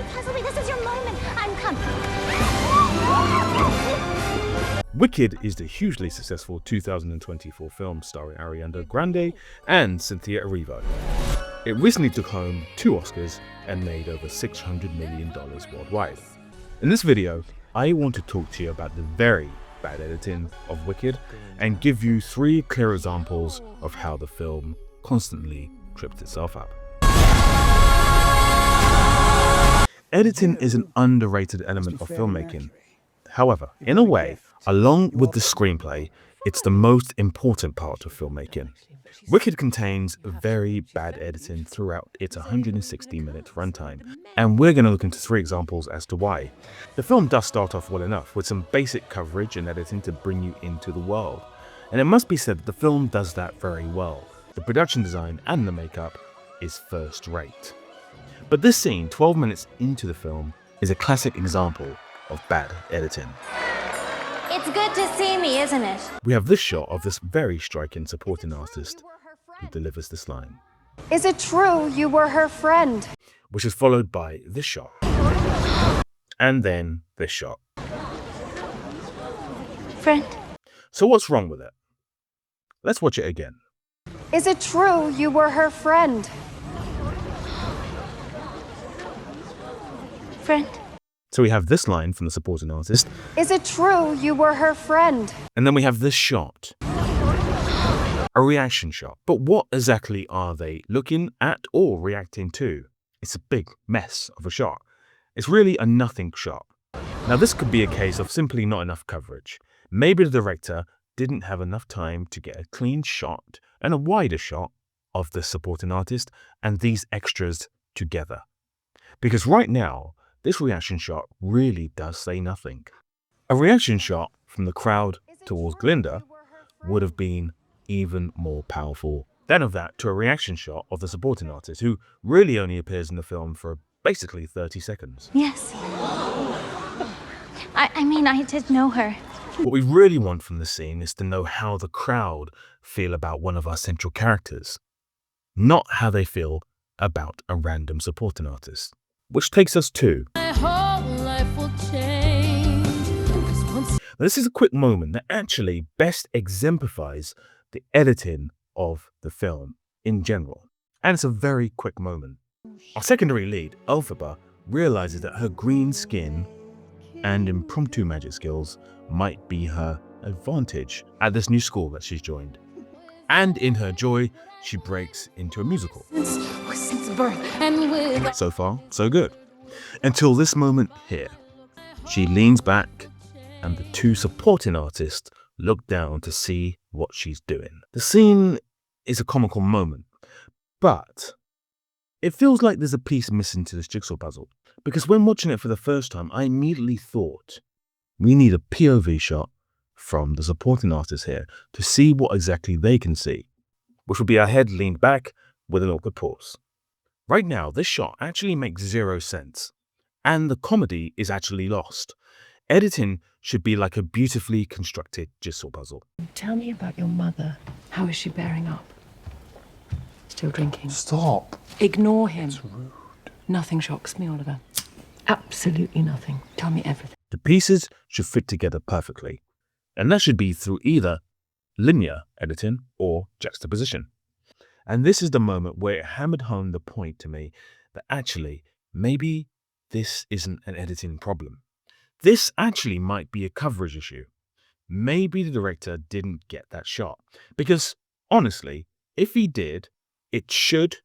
puzzle me. This is your moment. I'm coming. Wicked is the hugely successful 2024 film starring Ariana Grande and Cynthia Erivo. It recently took home 2 Oscars and made over $600 million worldwide. In this video, I want to talk to you about the very bad editing of Wicked and give you 3 clear examples of how the film constantly tripped itself up. Editing is an underrated element of filmmaking. However, in a way, along with the screenplay, it's the most important part of filmmaking. Wicked contains very bad editing throughout its 160-minute runtime, and we're going to look into 3 examples as to why. The film does start off well enough with some basic coverage and editing to bring you into the world, and it must be said that the film does that very well. The production design and the makeup is first rate. But this scene, 12 minutes into the film, is a classic example of bad editing. It's good to see me, isn't it? We have this shot of this very striking supporting artist who delivers this line. Is it true you were her friend? Which is followed by this shot. And then this shot. Friend. So what's wrong with it? Let's watch it again. Is it true you were her friend? Friend. So we have this line from the supporting artist. Is it true you were her friend? And then we have this shot. A reaction shot. But what exactly are they looking at or reacting to? It's a big mess of a shot. It's really a nothing shot. Now this could be a case of simply not enough coverage. Maybe the director didn't have enough time to get a clean shot and a wider shot of the supporting artist and these extras together. Because right now, this reaction shot really does say nothing. A reaction shot from the crowd towards Glinda would have been even more powerful than of that to a reaction shot of the supporting artist, who really only appears in the film for basically 30 seconds. Yes. I mean, I did know her. What we really want from the scene is to know how the crowd feel about one of our central characters, not how they feel about a random supporting artist. Which takes us to... This is a quick moment that actually best exemplifies the editing of the film in general. And it's a very quick moment. Our secondary lead, Elphaba, realizes that her green skin and impromptu magic skills might be her advantage at this new school that she's joined. And in her joy, she breaks into a musical. Since birth and with... So far, so good. Until this moment here. She leans back and the 2 supporting artists look down to see what she's doing. The scene is a comical moment, but it feels like there's a piece missing to this jigsaw puzzle. Because when watching it for the first time, I immediately thought, we need a POV shot from the supporting artist here to see what exactly they can see, which would be our head leaned back with an awkward pause. Right now, this shot actually makes 0 sense, and the comedy is actually lost. Editing should be like a beautifully constructed jigsaw puzzle. Tell me about your mother. How is she bearing up? Still drinking? Stop. Ignore him. It's rude. Nothing shocks me, Oliver. Absolutely nothing. Tell me everything. The pieces should fit together perfectly, and that should be through either linear editing or juxtaposition. And this is the moment where it hammered home the point to me that actually, maybe this isn't an editing problem. This actually might be a coverage issue. Maybe the director didn't get that shot. Because, honestly, if he did, it should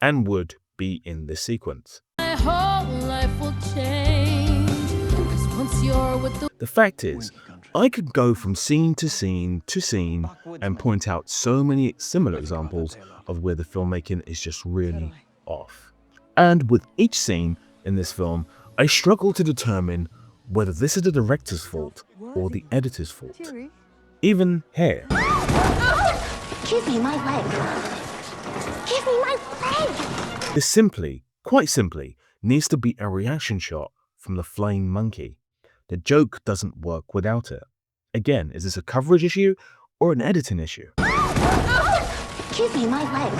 and would be in this sequence. My whole life will change, 'cause once you're with the... The fact is, I could go from scene to scene to scene and point out so many similar examples of where the filmmaking is just really off. And with each scene in this film, I struggle to determine whether this is the director's fault or the editor's fault. Even here. Give me my leg. Give me my leg. This simply, quite simply, needs to be a reaction shot from the flying monkey. The joke doesn't work without it. Again, is this a coverage issue or an editing issue? Give me my leg.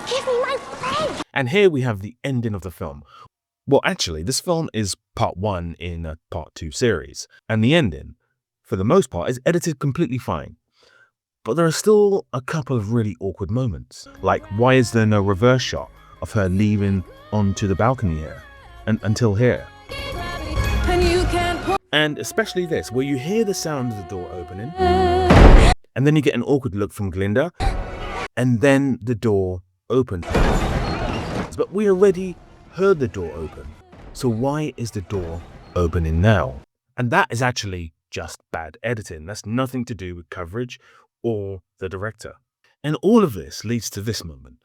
Give me my leg. And here we have the ending of the film. Well, actually, this film is part 1 in a part 2 series, and the ending, for the most part, is edited completely fine. But there are still a couple of really awkward moments, like why is there no reverse shot of her leaving onto the balcony here, and until here? And especially this, where you hear the sound of the door opening, and then you get an awkward look from Glinda, and then the door opens. But we already heard the door open, so why is the door opening now? And that is actually just bad editing. That's nothing to do with coverage or the director. And all of this leads to this moment.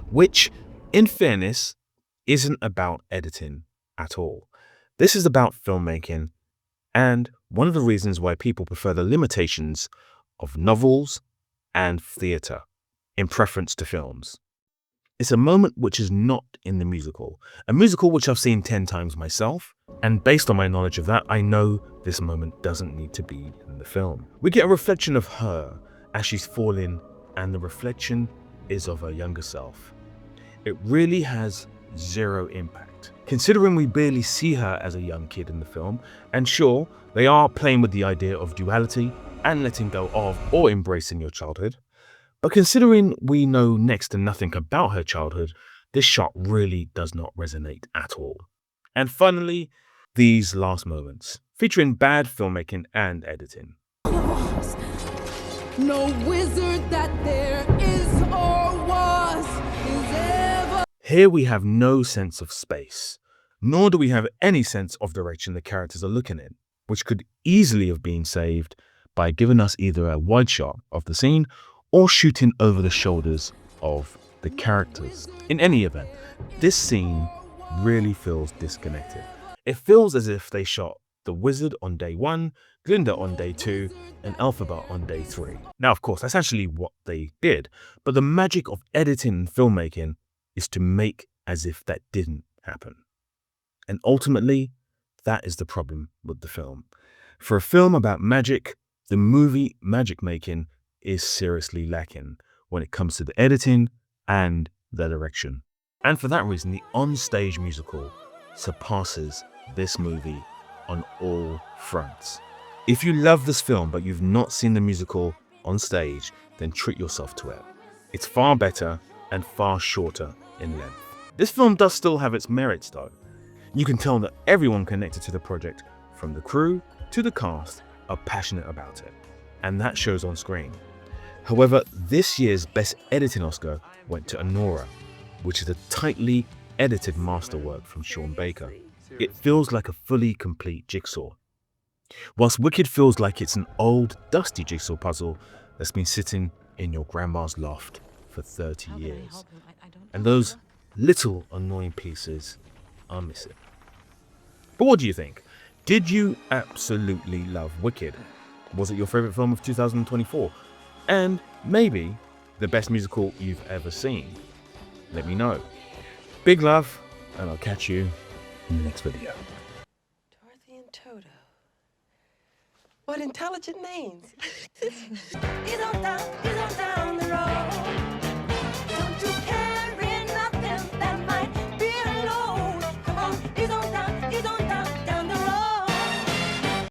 Which, in fairness, isn't about editing at all. This is about filmmaking, and one of the reasons why people prefer the limitations of novels and theatre in preference to films. It's a moment which is not in the musical, a musical which I've seen 10 times myself, and based on my knowledge of that, I know this moment doesn't need to be in the film. We get a reflection of her as she's falling, and the reflection is of her younger self. It really has zero impact, considering we barely see her as a young kid in the film, and sure, they are playing with the idea of duality and letting go of or embracing your childhood, but considering we know next to nothing about her childhood, this shot really does not resonate at all. And finally, these last moments, featuring bad filmmaking and editing. No wizard that there is or was is ever. Here we have no sense of space, nor do we have any sense of direction the characters are looking in, which could easily have been saved by giving us either a wide shot of the scene or shooting over the shoulders of the characters. In any event, this scene really feels disconnected. It feels as if they shot the wizard on day 1, Glinda on day 2, and Elphaba on day 3. Now, of course, that's actually what they did, but the magic of editing and filmmaking is to make as if that didn't happen. And ultimately, that is the problem with the film. For a film about magic, the movie magic making is seriously lacking when it comes to the editing and the direction. And for that reason, the on-stage musical surpasses this movie on all fronts. If you love this film but you've not seen the musical on stage, then treat yourself to it. It's far better and far shorter in length. This film does still have its merits though. You can tell that everyone connected to the project, from the crew to the cast, are passionate about it, and that shows on screen. However, this year's Best Editing Oscar went to Anora, which is a tightly edited masterwork from Sean Baker. It feels like a fully complete jigsaw, whilst Wicked feels like it's an old, dusty jigsaw puzzle that's been sitting in your grandma's loft for 30 years. And those little annoying pieces are missing. But what do you think? Did you absolutely love Wicked? Was it your favourite film of 2024? And maybe the best musical you've ever seen? Let me know. Big love, and I'll catch you in the next video. Dorothy and Toto. What intelligent names. You don't doubt, you don't doubt.